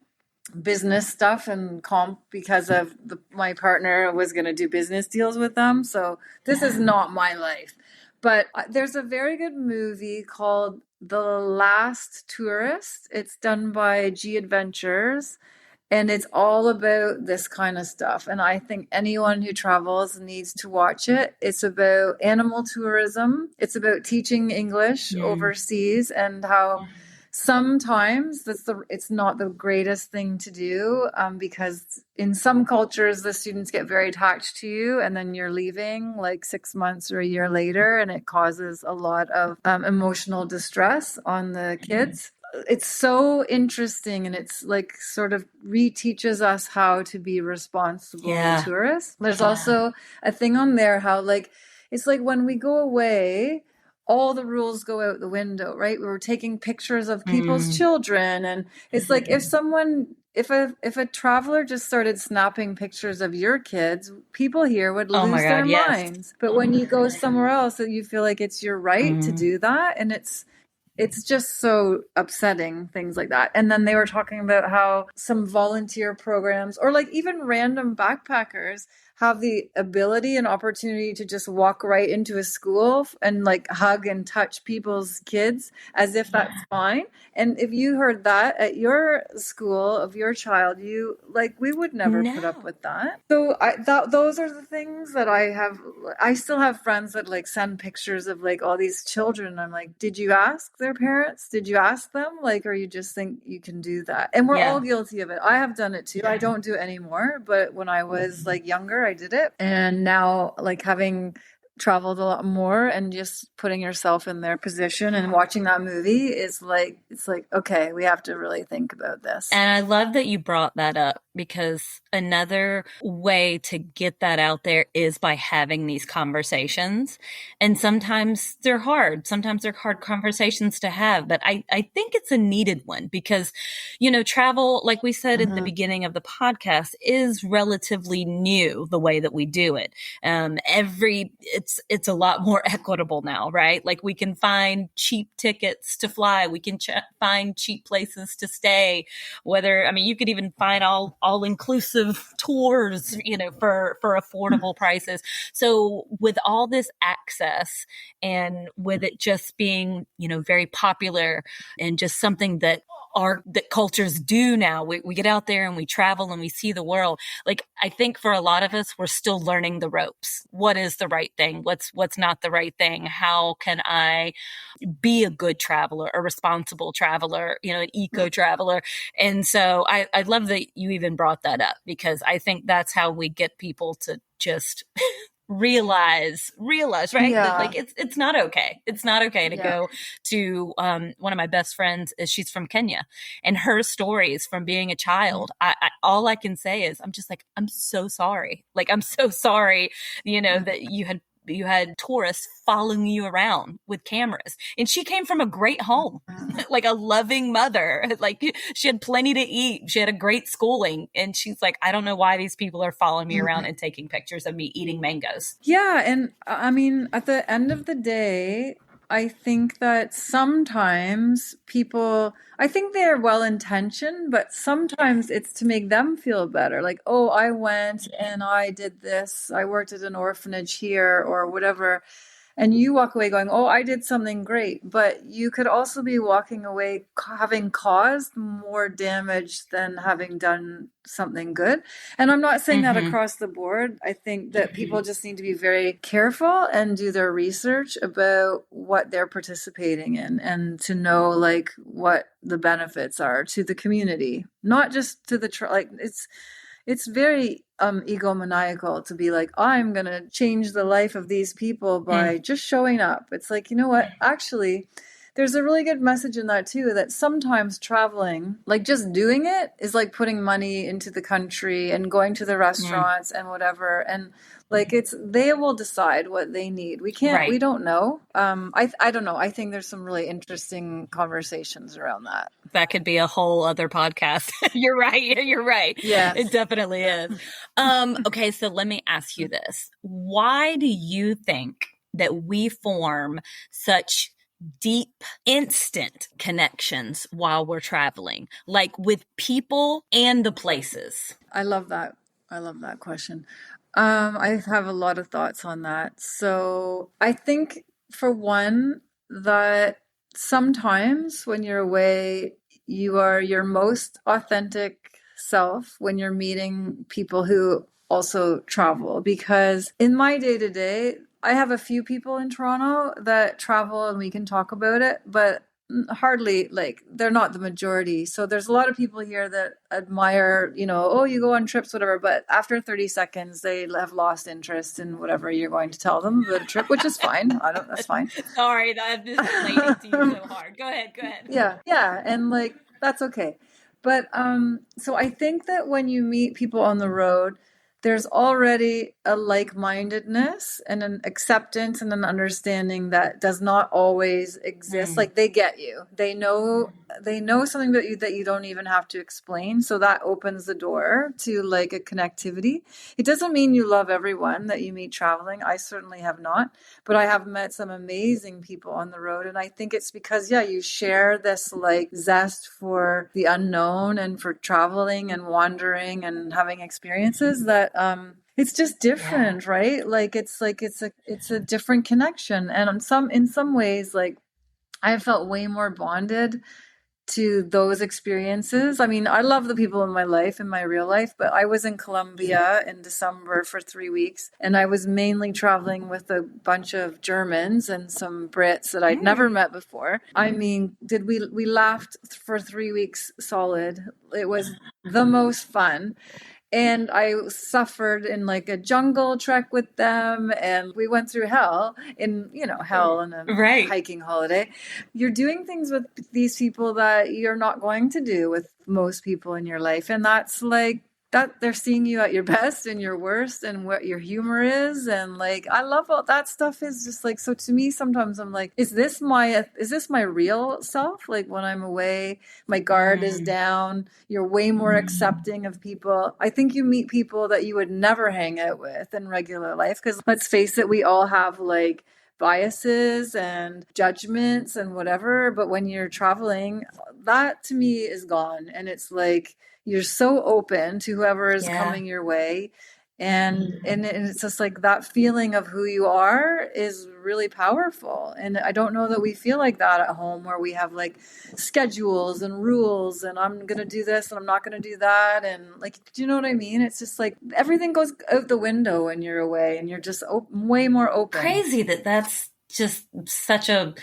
business stuff and comp because of my partner was going to do business deals with them. So this is not my life. But there's a very good movie called The Last Tourist. It's done by G Adventures. And it's all about this kind of stuff. And I think anyone who travels needs to watch it. It's about animal tourism. It's about teaching English overseas and how sometimes it's not the greatest thing to do, because in some cultures the students get very attached to you and then you're leaving like 6 months or a year later, and it causes a lot of emotional distress on the kids. It's so interesting, and it's like sort of reteaches us how to be responsible tourists. There's also a thing on there how like it's like when we go away, all the rules go out the window, right? We were taking pictures of people's children, and it's like if a traveler just started snapping pictures of your kids, people here would lose their minds. But when you go somewhere else, you feel like it's your right to do that, and it's just so upsetting, things like that. And then they were talking about how some volunteer programs or like even random backpackers have the ability and opportunity to just walk right into a school and like hug and touch people's kids as if that's fine. And if you heard that at your school of your child, we would never put up with that. So those are the things that I still have friends that like send pictures of like all these children. I'm like, did you ask their parents? Did you ask them? Like, or you just think you can do that? And we're all guilty of it. I have done it too. I don't do it anymore, but when I was like younger, I did it. And now, like, having traveled a lot more and just putting yourself in their position and watching that movie is like, it's like, okay, we have to really think about this. And I love that you brought that up, because another way to get that out there is by having these conversations. And sometimes they're hard. Sometimes they're hard conversations to have, but I think it's a needed one because, travel, like we said at the beginning of the podcast, is relatively new the way that we do it. It's a lot more equitable now, right? Like we can find cheap tickets to fly. We can find cheap places to stay. You could even find all-inclusive tours, for affordable prices. So with all this access and with it just being, very popular and just something that cultures do now, we get out there and we travel and we see the world. Like, I think for a lot of us, we're still learning the ropes. What is the right thing? What's not the right thing? How can I be a good traveler, a responsible traveler, an eco traveler? And so I love that you even brought that up, because I think that's how we get people to just realize, right? That, like, it's not okay. It's not okay to go to, one of my best friends she's from Kenya, and her stories from being a child. All I can say is, I'm just like, I'm so sorry. Like, I'm so sorry, that you had tourists following you around with cameras. And she came from a great home, like a loving mother. Like, she had plenty to eat. She had a great schooling. And she's like, I don't know why these people are following me around and taking pictures of me eating mangoes. Yeah. And I mean, at the end of the day, I think that sometimes I think they are well-intentioned, but sometimes it's to make them feel better. Like, oh, I went and I did this. I worked at an orphanage here or whatever. And you walk away going, oh, I did something great. But you could also be walking away having caused more damage than having done something good. And I'm not saying that across the board. I think that people just need to be very careful and do their research about what they're participating in, and to know like what the benefits are to the community, not just to the it's very egomaniacal to be like, I'm going to change the life of these people by just showing up. It's like, you know what? Actually, there's a really good message in that too, that sometimes traveling, like just doing it, is like putting money into the country and going to the restaurants and whatever. And like they will decide what they need. We don't know. I don't know. I think there's some really interesting conversations around that. That could be a whole other podcast. You're right. Yeah, it definitely is. Okay. So let me ask you this. Why do you think that we form such deep, instant connections while we're traveling, like with people and the places? I love that. I love that question. I have a lot of thoughts on that. So I think, for one, that sometimes when you're away, you are your most authentic self when you're meeting people who also travel. Because in my day to day, I have a few people in Toronto that travel and we can talk about it, but hardly, like, they're not the majority. So there's a lot of people here that admire, oh, you go on trips, whatever, but after 30 seconds they have lost interest in whatever you're going to tell them about a trip, which is fine. I don't That's fine. Sorry, I'm just relating to you so hard. Go ahead, go ahead. Yeah, and like, that's okay. But so I think that when you meet people on the road, there's already a like-mindedness and an acceptance and an understanding that does not always exist. Like, they get you. They know something about you that you don't even have to explain. So that opens the door to like a connectivity. It doesn't mean you love everyone that you meet traveling. I certainly have not, but I have met some amazing people on the road. And I think it's because, yeah, you share this like zest for the unknown and for traveling and wandering and having experiences that it's just different, right? Like, it's a different connection. And in some ways, like, I have felt way more bonded to those experiences. I mean, I love the people in my life, in my real life, but I was in Colombia in December for 3 weeks, and I was mainly traveling with a bunch of Germans and some Brits that I'd never met before. I mean, we laughed for 3 weeks solid. It was the most fun. And I suffered in like a jungle trek with them, and we went through hell hell in a Right. hiking holiday. You're doing things with these people that you're not going to do with most people in your life. And that's like, that they're seeing you at your best and your worst and what your humor is. And like, I love all that stuff. Is just like, so to me, sometimes I'm like, is this my real self? Like, when I'm away, my guard is down. You're way more accepting of people. I think you meet people that you would never hang out with in regular life. Cause let's face it, we all have like biases and judgments and whatever. But when you're traveling, that to me is gone. And it's like, you're so open to whoever is coming your way. And it's just like, that feeling of who you are is really powerful. And I don't know that we feel like that at home, where we have like schedules and rules, and I'm going to do this and I'm not going to do that. And like, do you know what I mean? It's just like everything goes out the window when you're away, and you're just way more open. Crazy that's just such the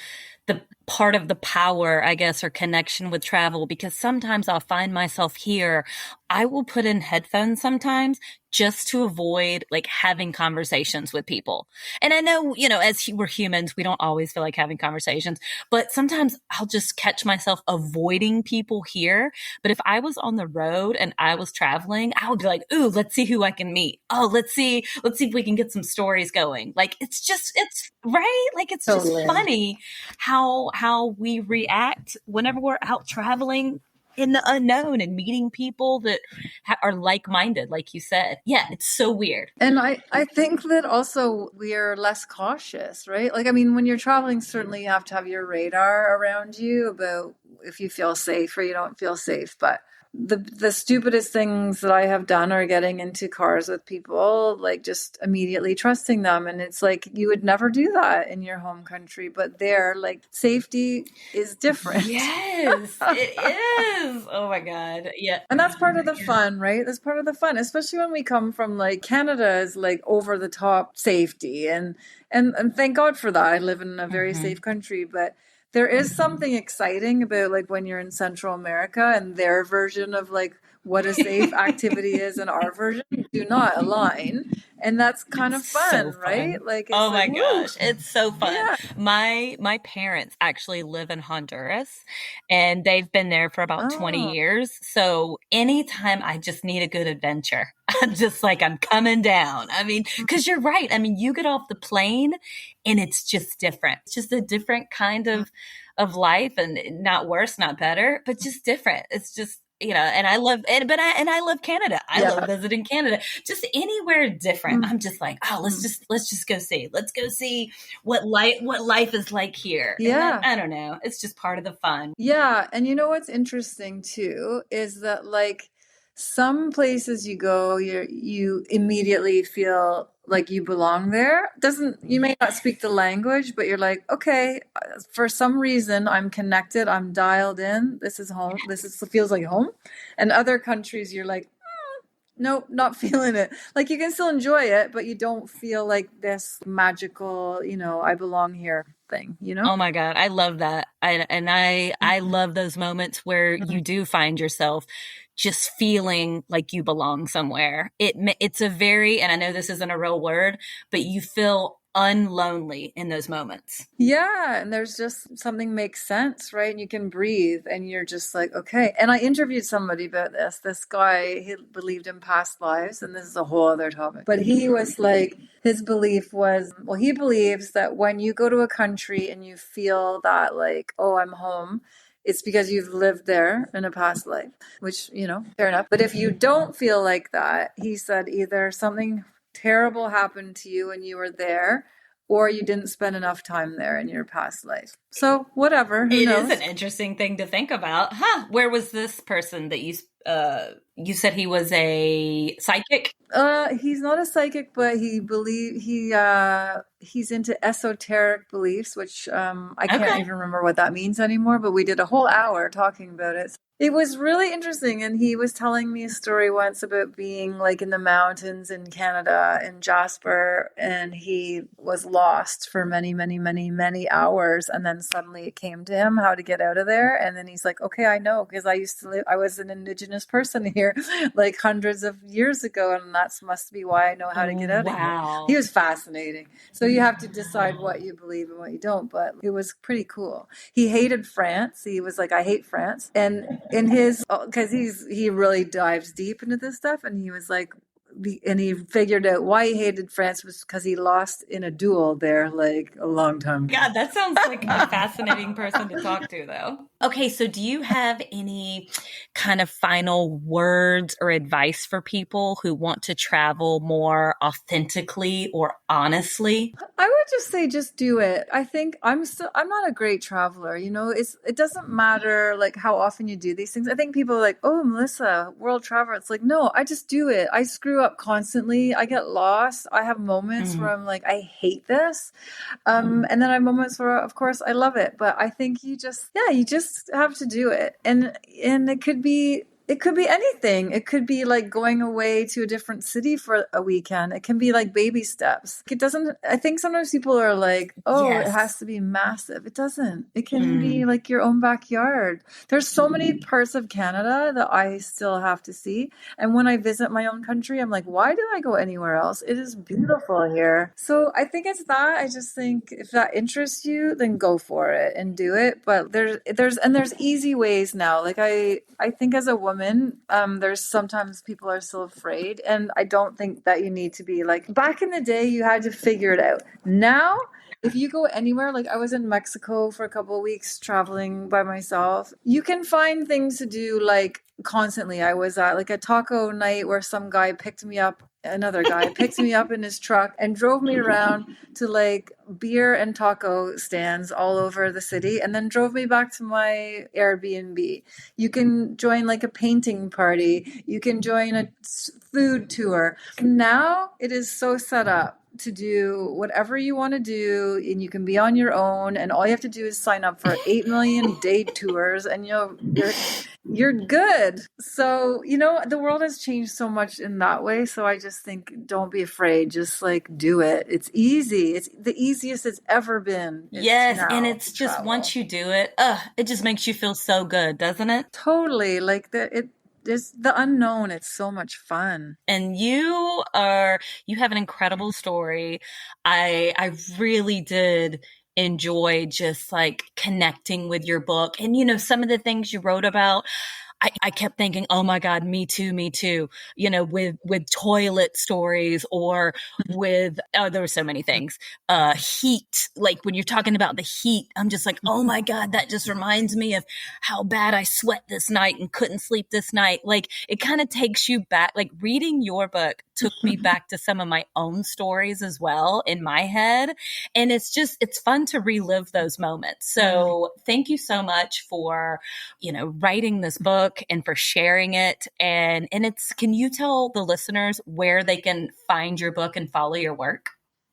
part of the power, I guess, or connection with travel, because sometimes I'll find myself here. I will put in headphones sometimes just to avoid like having conversations with people. And I know, as we're humans, we don't always feel like having conversations, but sometimes I'll just catch myself avoiding people here. But if I was on the road and I was traveling, I would be like, ooh, let's see who I can meet. Oh, let's see if we can get some stories going. Like, it's right. Like, it's Totally. just funny how we react whenever we're out traveling in the unknown and meeting people that are like-minded, like you said. Yeah, it's so weird. And I think that also we are less cautious, right? Like, I mean, when you're traveling, certainly you have to have your radar around you about if you feel safe or you don't feel safe. But the stupidest things that I have done are getting into cars with people, like just immediately trusting them. And it's like, you would never do that in your home country, but there, like, safety is different. Yes, it is. Oh my God. Yeah. And that's part of the fun, right? That's part of the fun, especially when we come from like Canada is like over the top safety. And thank God for that. I live in a very safe country, but there is something exciting about like when you're in Central America and their version of like what a safe activity is and our version do not align. And that's kind of fun, so fun. Right? Like, it's oh my like, gosh, it's so fun. Yeah. My parents actually live in Honduras, and they've been there for about 20 years. So anytime I just need a good adventure, I'm just like, I'm coming down. I mean, because you're right. I mean, you get off the plane and it's just different. It's just a different kind of life, and not worse, not better, but just different. It's just, and I love and but I love Canada. I love Yeah. visiting Canada. Just anywhere different. Mm, I'm just like, oh, mm. let's just go see. Let's go see what life is like here. And that, Yeah. I don't know. It's just part of the fun. Yeah, and you know what's interesting too is that like some places you go, you immediately feel like you belong there. Doesn't you may not speak the language, but you're like, okay, for some reason I'm connected, I'm dialed in. This is home. This is feels like home. And other countries you're like, nope, not feeling it. Like you can still enjoy it, but you don't feel like this magical, I belong here thing, you know? Oh my God, I love that. I love those moments where you do find yourself just feeling like you belong somewhere. It's a very, and I know this isn't a real word, but you feel unlonely in those moments. Yeah, and there's just something makes sense, right? And you can breathe and you're just like, okay. And I interviewed somebody about this. This guy, he believed in past lives, and this is a whole other topic. But he was like, his belief was, well, he believes that when you go to a country and you feel that like, oh, I'm home, it's because you've lived there in a past life, which, fair enough. But if you don't feel like that, he said either something terrible happened to you and you were there, or you didn't spend enough time there in your past life. So whatever, who It is an knows? interesting thing to think about. Huh? Where was this person that you said he was a psychic? He's not a psychic, but he's into esoteric beliefs, which I can't Okay. even remember what that means anymore, but we did a whole hour talking about it. It was really interesting, and he was telling me a story once about being like in the mountains in Canada in Jasper, and he was lost for many, many, many, many hours, and then suddenly it came to him how to get out of there, and then he's like, okay, I know, because I was an indigenous person here like hundreds of years ago, and that must be why I know how to get out of here. He Wow. was fascinating. So you have to decide what you believe and what you don't, but it was pretty cool. He hated France. He was like, I hate France. And in his, because he really dives deep into this stuff, and he was like, and he figured out why he hated France was because he lost in a duel there like a long time ago. God, that sounds like a fascinating person to talk to, though. Okay, so do you have any kind of final words or advice for people who want to travel more authentically or honestly? I would just say just do it. I think I'm not a great traveler, it doesn't matter like how often you do these things. I think people are like, "Oh, Melissa, world traveler." It's like, "No, I just do it. I screw up constantly. I get lost. I have moments where Mhm. I'm like, I hate this." And then I have moments where of course I love it, but I think you just have to do it. And it could be anything. It could be like going away to a different city for a weekend. It can be like baby steps. It doesn't, I think sometimes people are like, oh, it Yes. has to be massive. It doesn't. It can be Mm. like your own backyard. There's so many parts of Canada that I still have to see. And when I visit my own country, I'm like, why do I go anywhere else? It is beautiful here. So I think it's that. I just think if that interests you, then go for it and do it. But there's easy ways now. Like I think as a woman, there's sometimes people are still afraid, and I don't think that you need to be like back in the day. You had to figure it out. Now, if you go anywhere, like I was in Mexico for a couple of weeks traveling by myself, you can find things to do like constantly. I was at like a taco night where some guy picked me up. Another guy picked me up in his truck and drove me around to like beer and taco stands all over the city, and then drove me back to my Airbnb. You can join like a painting party. You can join a food tour. Now it is so set up to do whatever you want to do, and you can be on your own, and all you have to do is sign up for 8 million day tours, and you're good. So, the world has changed so much in that way. So I just think don't be afraid. Just like do it. It's easy. It's the easiest it's ever been. It's Yes, and now it's to just travel. once you do it, it just makes you feel so good, doesn't it? Totally. Like it is the unknown. It's so much fun. And you have an incredible story. I really did enjoy just like connecting with your book and some of the things you wrote about. I kept thinking, oh my God, me too, with toilet stories or with, oh, there were so many things. Heat, like when you're talking about the heat, I'm just like, oh my God, that just reminds me of how bad I sweat this night and couldn't sleep this night. Like it kind of takes you back, like reading your book took me back to some of my own stories as well in my head. And it's fun to relive those moments. So thank you so much for, writing this book and for sharing it. And can you tell the listeners where they can find your book and follow your work?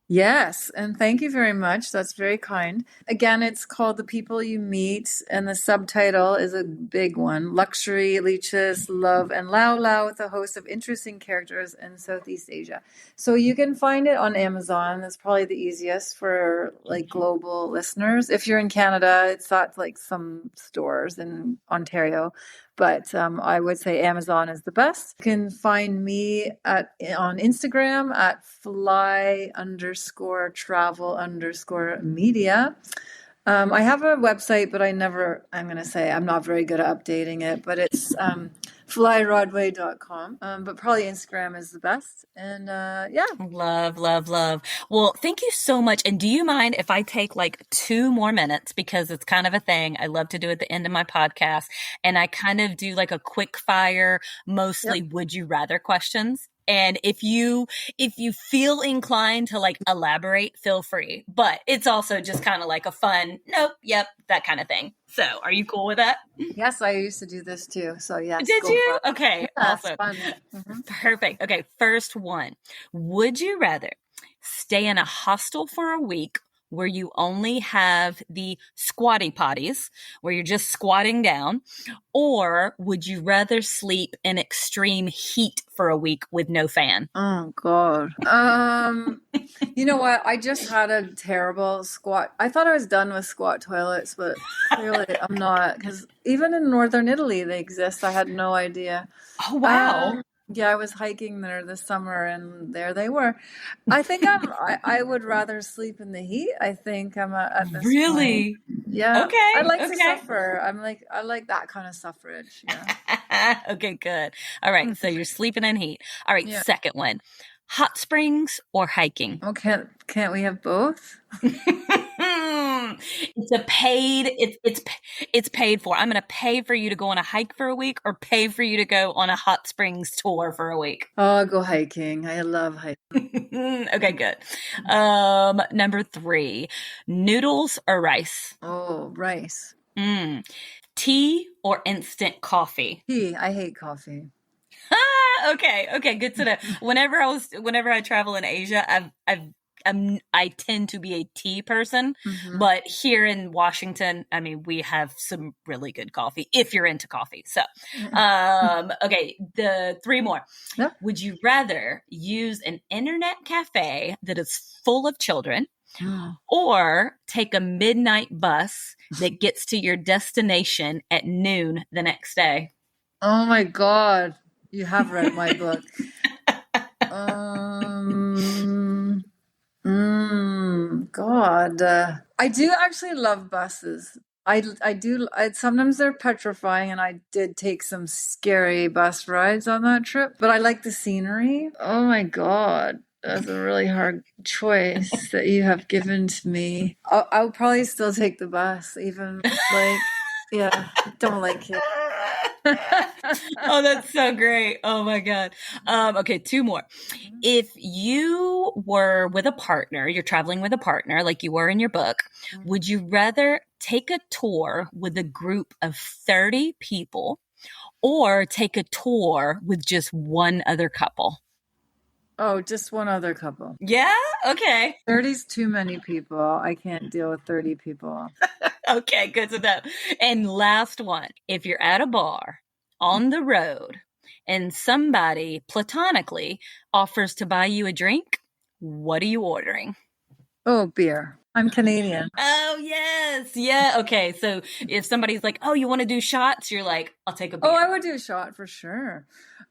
Yes, and thank you very much. That's very kind. Again, it's called The People You Meet, and the subtitle is a big one: Luxury, Leeches, Love, and Lao-Lao, with a host of interesting characters in Southeast Asia. So you can find it on Amazon. That's probably the easiest for like global listeners. If you're in Canada, it's at like some stores in Ontario. But I would say Amazon is the best. You can find me on Instagram at fly_travel_media. I have a website, but I'm going to say I'm not very good at updating it, but it's flyrodway.com. But probably Instagram is the best. And yeah. Love, love, love. Well, thank you so much. And do you mind if I take like 2 more minutes, because it's kind of a thing I love to do at the end of my podcast, and I kind of do like a quick fire, mostly would you rather questions. And if you feel inclined to like elaborate, feel free. But it's also just kind of like a fun, nope, yep, that kind of thing. So are you cool with that? Yes, I used to do this too. So yes. Did you? Okay, yeah, awesome. Fun. Mm-hmm. Perfect. Okay, first one. Would you rather stay in a hostel for a week where you only have the squatty potties, where you're just squatting down, or would you rather sleep in extreme heat for a week with no fan? Oh God. You know what? I just had a terrible squat. I thought I was done with squat toilets, but clearly I'm not, because even in northern Italy they exist. I had no idea. Oh, wow. Yeah, I was hiking there this summer, and there they were. I think I would rather sleep in the heat. I think I'm at this point. Really? Yeah. Okay. I like to Okay. suffer. I like that kind of suffrage. Yeah. Okay, good. All right. So you're sleeping in heat. All right. Yeah. Second one, hot springs or hiking? Oh, can't we have both? It's paid for. I'm going to pay for you to go on a hike for a week, or pay for you to go on a hot springs tour for a week. Oh, I'll go hiking. I love hiking. Okay, good. Number 3, noodles or rice? Oh, rice. Tea or instant coffee? Tea. I hate coffee. Okay, good to know. Whenever I travel in Asia, I tend to be a tea person, but here in Washington, I mean, we have some really good coffee if you're into coffee. So, okay, the 3 more. Yeah. Would you rather use an internet cafe that is full of children, or take a midnight bus that gets to your destination at noon the next day? Oh my God. You have read my book. God. I do actually love buses. I do. Sometimes they're petrifying, and I did take some scary bus rides on that trip, but I like the scenery. Oh my God. That's a really hard choice that you have given to me. I'll probably still take the bus, even like, yeah, don't like it. Oh, that's so great. Oh my God. Okay, 2 more. If you were with a partner, you're traveling with a partner like you were in your book, would you rather take a tour with a group of 30 people, or take a tour with just one other couple? Oh, just one other couple. Yeah? Okay. 30's too many people. I can't deal with 30 people. Okay, good to know. And last one. If you're at a bar on the road and somebody platonically offers to buy you a drink, what are you ordering? Oh, beer. I'm Canadian. Oh, yes. Yeah. Okay. So if somebody's like, oh, you want to do shots? You're like, I'll take a beer. Oh, I would do a shot for sure.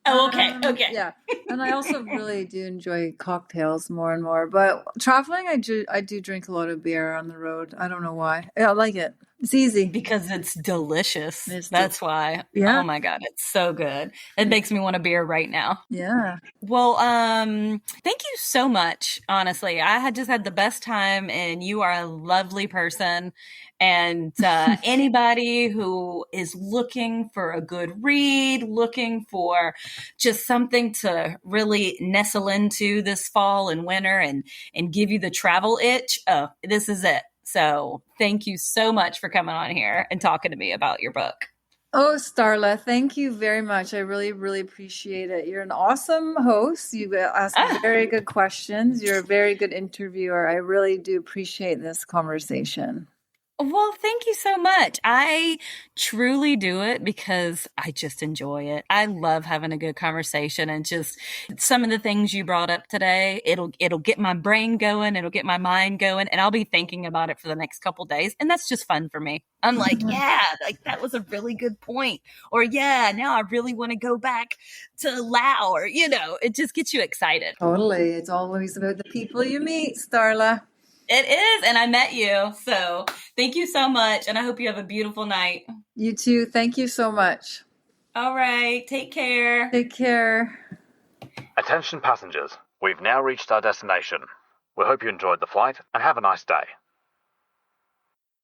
Oh, okay. Okay. Yeah. And I also really do enjoy cocktails more and more. But traveling, I do drink a lot of beer on the road. I don't know why. Yeah, I like it. It's easy. Because it's delicious. It's That's why. yeah. Oh my God, it's so good. It makes me want a beer right now. Yeah. Well, thank you so much. Honestly, I had just had the best time, and you are a lovely person. And anybody who is looking for a good read, looking for just something to really nestle into this fall and winter, and give you the travel itch, oh, this is it. So, thank you so much for coming on here and talking to me about your book. Oh, Starla, thank you very much. I really, really appreciate it. You're an awesome host. You ask Ah, very good questions. You're a very good interviewer. I really do appreciate this conversation. well, thank you so much. I truly do it because I just enjoy it. I love having a good conversation, and just some of the things you brought up today, it'll get my brain going, it'll get my mind going, and I'll be thinking about it for the next couple days, and that's just fun for me. I'm like, yeah, like that was a really good point. Or yeah, now I really want to go back to Lao, or it just gets you excited. Totally. It's always about the people you meet, Starla. It is, and I met you. So, thank you so much, and I hope you have a beautiful night. You too. Thank you so much. All right. Take care. Take care. Attention passengers, we've now reached our destination. We hope you enjoyed the flight and have a nice day.